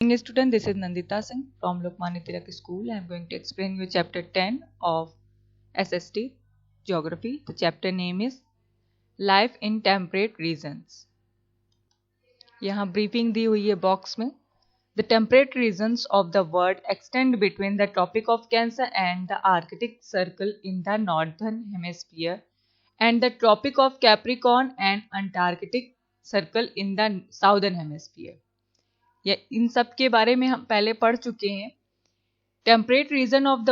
morning student, this is Nandita Singh from Lokmanya Tilak School. I am going to explain you chapter 10 of SST Geography. The chapter name is Life in Temperate Regions. यहाँ briefing दी हुई है box में. The temperate regions of the world extend between the Tropic of Cancer and the Arctic Circle in the northern hemisphere and the Tropic of Capricorn and Antarctic Circle in the southern hemisphere. या इन सब के बारे में हम पहले पढ़ चुके हैं. Temperate region of the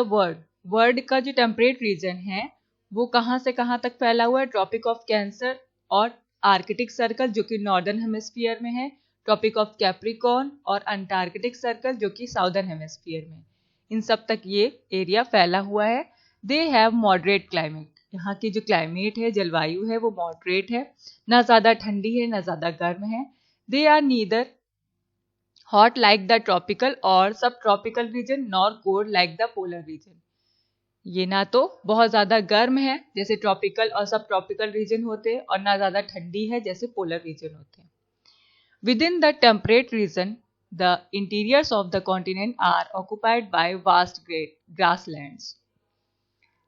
world का जो टेम्परेट रीजन है वो कहाँ से कहाँ तक फैला हुआ है. ट्रॉपिक ऑफ कैंसर और आर्कटिक सर्कल जो कि नॉर्दर्न हेमिस्फीयर में है, ट्रॉपिक ऑफ कैप्रिकॉर्न और अंटार्कटिक सर्कल जो कि साउदर्न हेमिस्फीयर में. इन सब तक ये एरिया फैला हुआ है. They have moderate climate. यहाँ की जो क्लाइमेट है, जलवायु है, वो मॉडरेट है, ना ज़्यादा ठंडी है ना ज़्यादा गर्म है. They are neither hot like the tropical और सब tropical region nor cold like the polar region. ये ना तो बहुत ज़्यादा गर्म है जैसे ट्रॉपिकल और सब ट्रॉपिकल रीजन होते हैं और ना ज़्यादा ठंडी है जैसे पोलर रीजन होते हैं. Within the temperate region the interiors of the continent are occupied by vast great grasslands.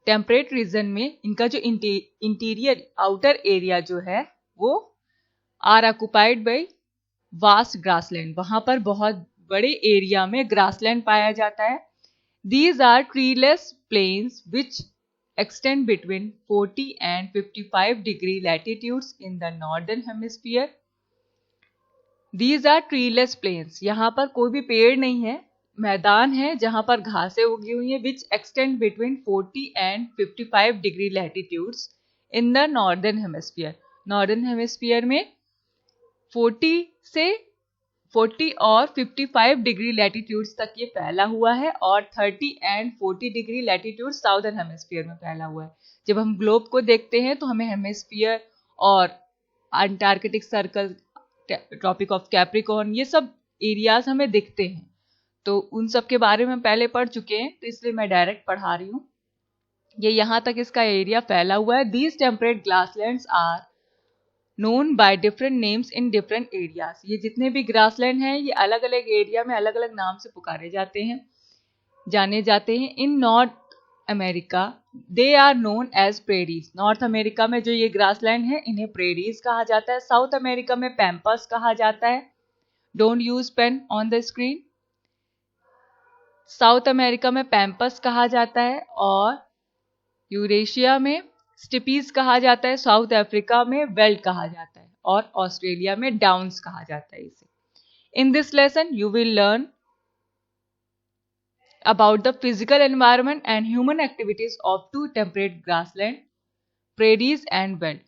Temperate region में इनका जो इंटीरियर आउटर एरिया जो है वो are occupied by vast grassland. वहां पर बहुत बड़े एरिया में ग्रासलैंड पाया जाता है. These are treeless plains which extend between 40 and 55 degree latitudes in the northern hemisphere. These are treeless plains. यहाँ पर कोई भी पेड़ नहीं है, मैदान है जहां पर घासें उगी हुई है. विच extend between 40 and 55 degree latitudes in the northern hemisphere. Northern hemisphere में 40 और 55 डिग्री लैटिट्यूड्स तक ये फैला हुआ है और 30 and 40 degree latitude southern hemisphere में फैला हुआ है. जब हम ग्लोब को देखते हैं तो हमें हेमिस्फीयर और Antarctic circle, tropic of Capricorn, ये सब एरियाज हमें दिखते हैं. तो उन सब के बारे में पहले पढ़ चुके हैं तो इसलिए मैं डायरेक्ट पढ़ा रही हूँ. ये यहाँ तक इसका एरिया फैला हुआ है. These temperate grasslands are known by different names in different areas. ये जितने भी ग्रासलैंड हैं ये अलग अलग एरिया में अलग अलग नाम से पुकारे जाते हैं, जाने जाते हैं. In North America they are known as prairies. North America में जो ये ग्रासलैंड है इन्हें प्रेरीज कहा जाता है. साउथ अमेरिका में पैम्पस कहा जाता है. Don't use pain on the screen. South America में पैम्पस कहा जाता है और यूरेशिया में स्टिपीज कहा जाता है. साउथ अफ्रीका में वेल्ड कहा जाता है और ऑस्ट्रेलिया में डाउन्स कहा जाता है इसे. In this lesson you will learn about the physical environment and human activities of two temperate grassland, prairies and veld.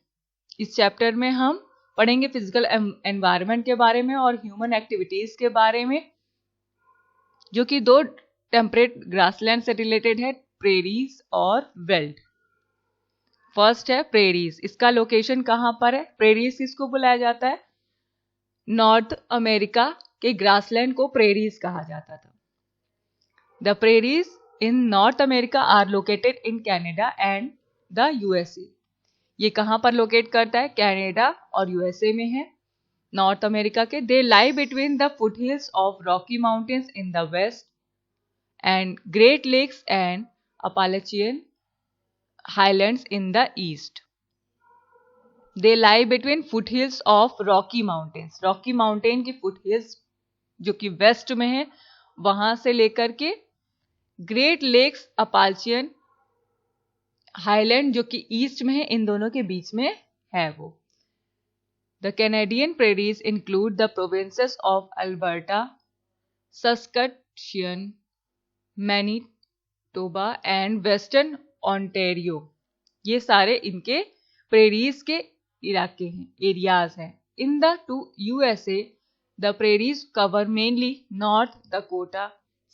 इस चैप्टर में हम पढ़ेंगे फिजिकल एनवायरनमेंट के बारे में और ह्यूमन एक्टिविटीज के बारे में जो कि दो टेम्परेट ग्रासलैंड से रिलेटेड है, प्रेरीज और वेल्ड. फर्स्ट है प्रेरीज. इसका लोकेशन कहाँ पर है? प्रेरीज किसको बुलाया जाता है? नॉर्थ अमेरिका के ग्रासलैंड को प्रेरीज कहा जाता था. The prairies in North America are located in Canada and the USA. ये कहाँ पर लोकेट करता है? कनाडा और यूएसए में है, नॉर्थ अमेरिका के. They lie between the foothills of Rocky Mountains in the west and Great Lakes and Appalachian Highlands in the east. They lie between foothills of Rocky Mountains. Rocky Mountain की foothills जो कि waste में है वहां से लेकर के great lakes, अपाल्चियन highland जो कि ईस्ट में है, इन दोनों के बीच में है वो. The Canadian prairies include the provinces of Alberta, Saskatchewan, Manitoba and Western Ontario. ये सारे इनके प्रेरीज के इलाके हैं, एरियाज हैं. In the to USA the prairies cover mainly North Dakota,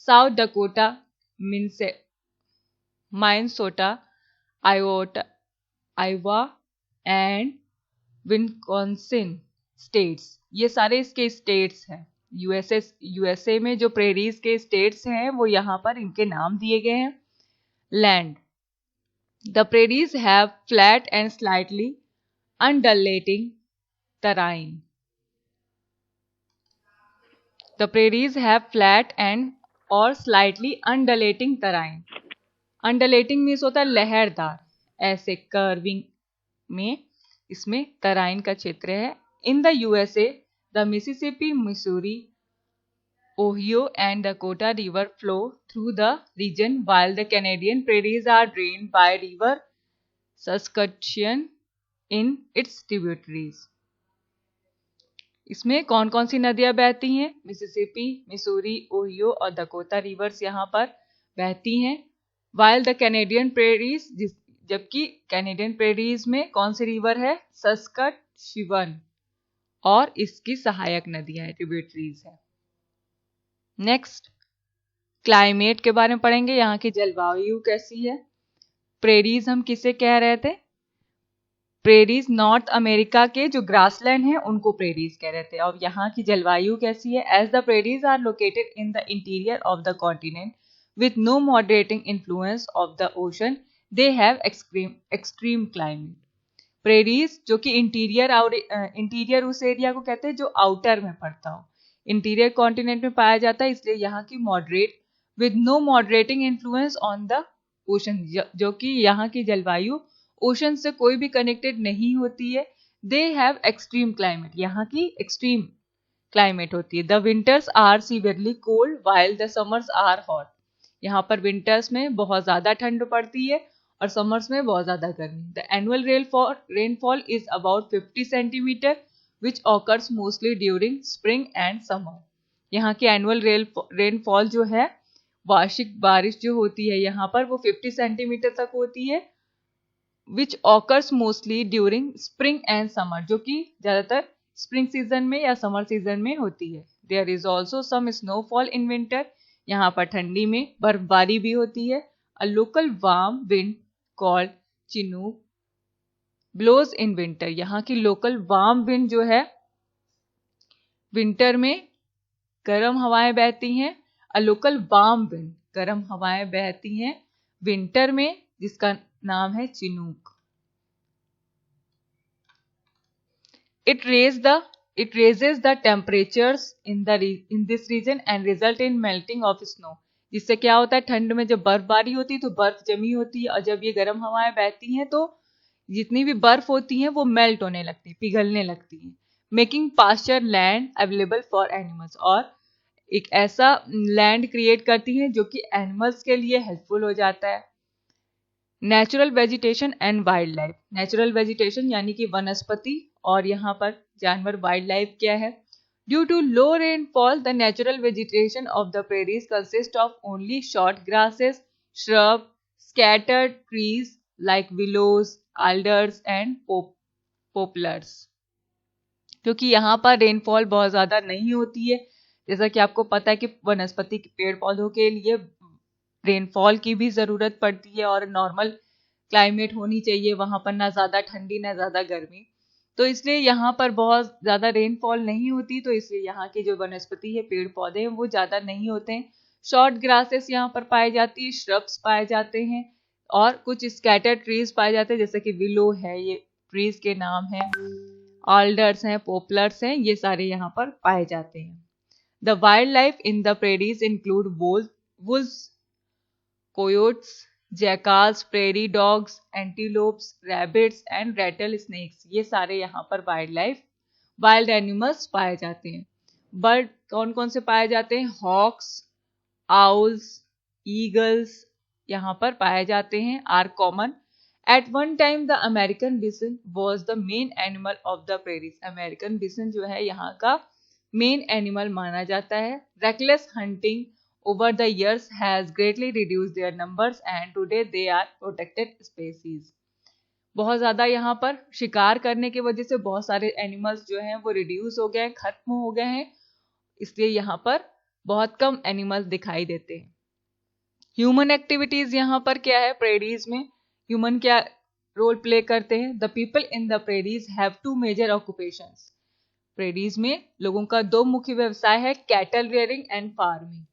South Dakota, Minnesota, Iowa and Wisconsin states. ये सारे इसके स्टेट्स हैं. यूएसए में जो प्रेरीज के स्टेट्स हैं वो यहाँ पर इनके नाम दिए गए हैं. Land. The prairies have flat and slightly undulating terrain. The prairies have flat and or slightly undulating terrain. Undulating means होता है लहरदार, ऐसे कर्विंग में इसमें तराइन का क्षेत्र है. In the USA the Mississippi, Missouri, Ohio and Dakota River flow through the region, while the Canadian prairies are drained by River Saskatchewan in its tributaries. इसमें कौन कौन सी नदियां बहती हैं? मिसिसिपी, मिसूरी, ओहियो और दकोटा रिवर्स यहाँ पर बहती हैं. वाइल द कैनेडियन प्रेरीज, जबकि कैनेडियन प्रेरीज में कौन सी रिवर है? सस्कटशिवन और इसकी सहायक नदियां ट्रिब्यूटरीज है. नेक्स्ट क्लाइमेट के बारे में पढ़ेंगे. यहाँ की जलवायु कैसी है? प्रेरीज हम किसे कह रहे थे? प्रेरीज नॉर्थ अमेरिका के जो ग्रासलैंड हैं उनको प्रेरीज कह रहे थे. और यहाँ की जलवायु कैसी है? As the prairies are located in the interior of the continent with no moderating influence of the ocean, they have extreme climate. Prairies जो कि इंटीरियर और इंटीरियर उस एरिया को कहते हैं जो आउटर में पड़ता हो, इंटीरियर कॉन्टिनेंट में पाया जाता है, इसलिए यहाँ की moderate with no moderating influence on the ocean, जो कि यहाँ की जलवायु ओशन से कोई भी कनेक्टेड नहीं होती है. दे हैव एक्सट्रीम क्लाइमेट, यहाँ की एक्सट्रीम क्लाइमेट होती है. The winters are severely cold while the summers are hot. यहाँ पर विंटर्स में बहुत ज्यादा ठंड पड़ती है और समर्स में बहुत ज्यादा गर्मी. The annual rainfall is about 50 centimetre which occurs mostly during spring and summer. यहाँ की एनुअल रेनफॉल जो है, वार्षिक बारिश जो होती है यहाँ पर वो 50 सेंटीमीटर तक होती है. which occurs mostly during spring and summer, जो कि ज़्यादातर स्प्रिंग सीजन में या समर सीजन में होती है. There is also some snowfall in winter. यहाँ पर ठंडी में बर्फबारी भी होती है. A local warm wind called Chinook blows in winter. यहाँ की लोकल वार्म विंड जो है विंटर में गर्म हवाएं बहती हैं. अ लोकल वार्म विंड, गर्म हवाएं बहती हैं विंटर में, जिसका नाम है Chinook. It raises the temperatures in this region and result in melting of snow. जिससे क्या होता है, ठंड में जब बर्फबारी होती है तो बर्फ जमी होती है, और जब ये गर्म हवाएं बहती हैं तो जितनी भी बर्फ होती है वो मेल्ट होने लगती है, पिघलने लगती है. Making pasture land available for animals, और एक ऐसा लैंड क्रिएट करती है जो कि एनिमल्स के लिए हेल्पफुल हो जाता है. Natural vegetation and wild life. Natural vegetation यानी कि वनस्पति, और यहाँ पर जानवर वाइल्ड लाइफ क्या है? Due to low rainfall the natural vegetation of the prairies consist of only short grasses, shrub, scattered trees like willows, alders and poplars. क्योंकि यहाँ पर रेनफॉल बहुत ज्यादा नहीं होती है, जैसा कि आपको पता है कि वनस्पति के पेड़ पौधों के लिए रेनफॉल की भी जरूरत पड़ती है, और नॉर्मल क्लाइमेट होनी चाहिए वहां पर, ना ज्यादा ठंडी ना ज्यादा गर्मी. तो इसलिए यहाँ पर बहुत ज्यादा रेनफॉल नहीं होती, तो इसलिए यहाँ की जो वनस्पति है, पेड़ पौधे हैं, वो ज्यादा नहीं होते हैं. शॉर्ट ग्रासेस यहाँ पर पाए जाती है, श्रब्स पाए जाते हैं, और कुछ स्कैटर ट्रीज पाए जाते हैं, जैसे कि विलो है, ये ट्रीज के नाम है, ऑल्डर्स हैं, पोपलर्स हैं, ये सारे यहाँ पर पाए जाते हैं. The wild life in the prairies include wolves, coyotes, jackals, prairie dogs, antelopes, rabbits and rattle snakes. ये सारे यहाँ पर वाइल्ड एनिमल्स पाए जाते हैं. बर्ड कौन कौन से पाए जाते हैं? हॉक्स, आउल्स, ईगल्स यहाँ पर पाए जाते हैं, are common. At one time the American bison was the main animal of the prairies. American bison जो है यहाँ का मेन एनिमल माना जाता है. Reckless hunting over the years has greatly reduced their numbers and today they are protected species. बहुत ज्यादा यहाँ पर शिकार करने की वजह से बहुत सारे एनिमल्स जो हैं वो रिड्यूस हो गए हैं, खत्म हो गए हैं, इसलिए यहाँ पर बहुत कम एनिमल्स दिखाई देते हैं. ह्यूमन एक्टिविटीज यहाँ पर क्या है? प्रेरीज में ह्यूमन क्या रोल प्ले करते हैं? The people in the prairies have two major occupations. Prairies में लोगों का दो मुख्य व्यवसाय है, cattle rearing and farming.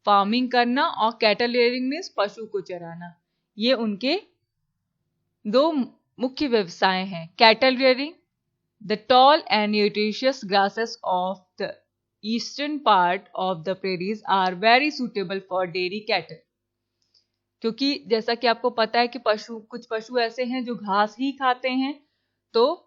Farming करना और कैटल रेयरिंग मीन्स पशु को चराना, ये उनके दो मुख्य व्यवसाय हैं. Cattle rearing, the tall and nutritious grasses of the eastern part of the prairies are very suitable for dairy cattle, क्योंकि जैसा कि आपको पता है कि कुछ पशु ऐसे हैं जो घास ही खाते हैं, तो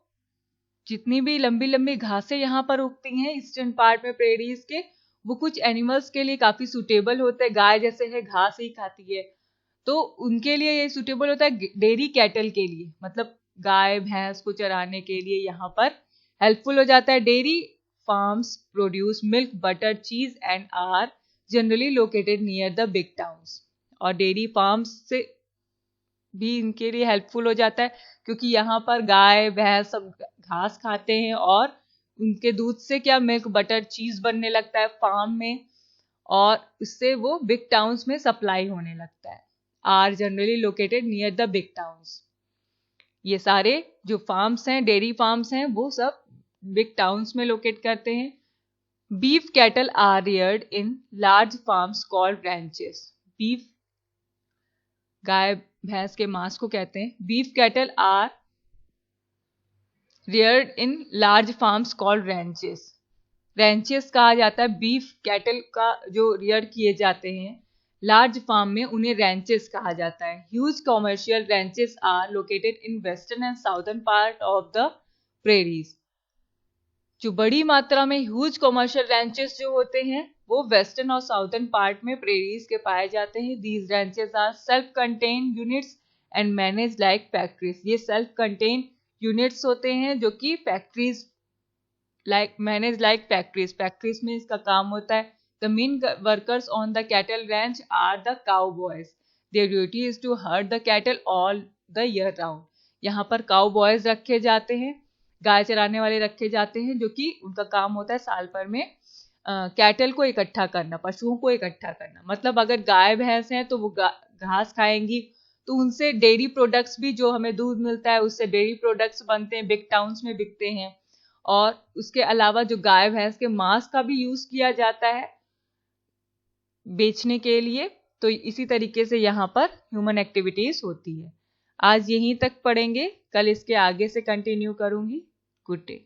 जितनी भी लंबी लंबी घासें यहाँ पर उगती हैं ईस्टर्न पार्ट में प्रेरीज के, वो कुछ एनिमल्स के लिए काफी सुटेबल होते हैं। गाय जैसे है घास ही खाती है, तो उनके लिए ये सुटेबल होता है डेयरी कैटल के लिए, मतलब गाय भैंस को चराने के लिए यहाँ पर हेल्पफुल हो जाता है। Dairy farms produce milk, butter, cheese and are generally located near the big towns, और डेयरी फार्म्स से भी इनके लिए हेल्पफुल हो जाता है, क्योंकि यहाँ पर गाय भैंस सब घास खाते हैं और उनके दूध से क्या मिल्क, बटर, चीज बनने लगता है फार्म में, और इससे वो बिग टाउन्स में सप्लाई होने लगता है। Are generally located near the big towns, ये सारे जो फार्म्स हैं, डेयरी फार्म्स हैं, वो सब बिग टाउन्स में लोकेट करते हैं। Beef cattle are reared in large farms called ranches. Beef गाय भैंस के मांस को कहते हैं। Beef cattle are reared in large farms called ranches. Ranches कहा जाता है बीफ कैटल का जो रियर किए जाते हैं लार्ज फार्म में, उन्हें रैंचेस कहा जाता है। Huge commercial ranches are located in western and southern part of the prairies. जो बड़ी मात्रा में ह्यूज कॉमर्शियल रैंचेस जो होते हैं वो वेस्टर्न और साउदर्न पार्ट में प्रेरीज के पाए जाते हैं। These ranches are self contained units and manage like factories. ये सेल्फ कंटेन्ड यूनिट्स होते हैं जो कि factories manage like factories, factories में इसका काम होता है। The main workers on the cattle ranch are the cowboys. Their duty is to herd the cattle all the year round. यहाँ पर काउ बॉयज रखे जाते हैं, गाय चराने वाले रखे जाते हैं, जो कि उनका काम होता है साल भर में कैटल को इकट्ठा करना, पशुओं को इकट्ठा करना। मतलब अगर गाय भैंस हैं तो वो घास खाएंगी, तो उनसे डेयरी प्रोडक्ट्स भी, जो हमें दूध मिलता है उससे डेयरी प्रोडक्ट्स बनते हैं, बिग टाउन्स में बिकते हैं। और उसके अलावा जो गाय भैंस के मांस का भी यूज किया जाता है बेचने के लिए। तो इसी तरीके से यहाँ पर ह्यूमन एक्टिविटीज होती है। आज यहीं तक पढ़ेंगे, कल इसके आगे से कंटिन्यू करूंगी। Good day.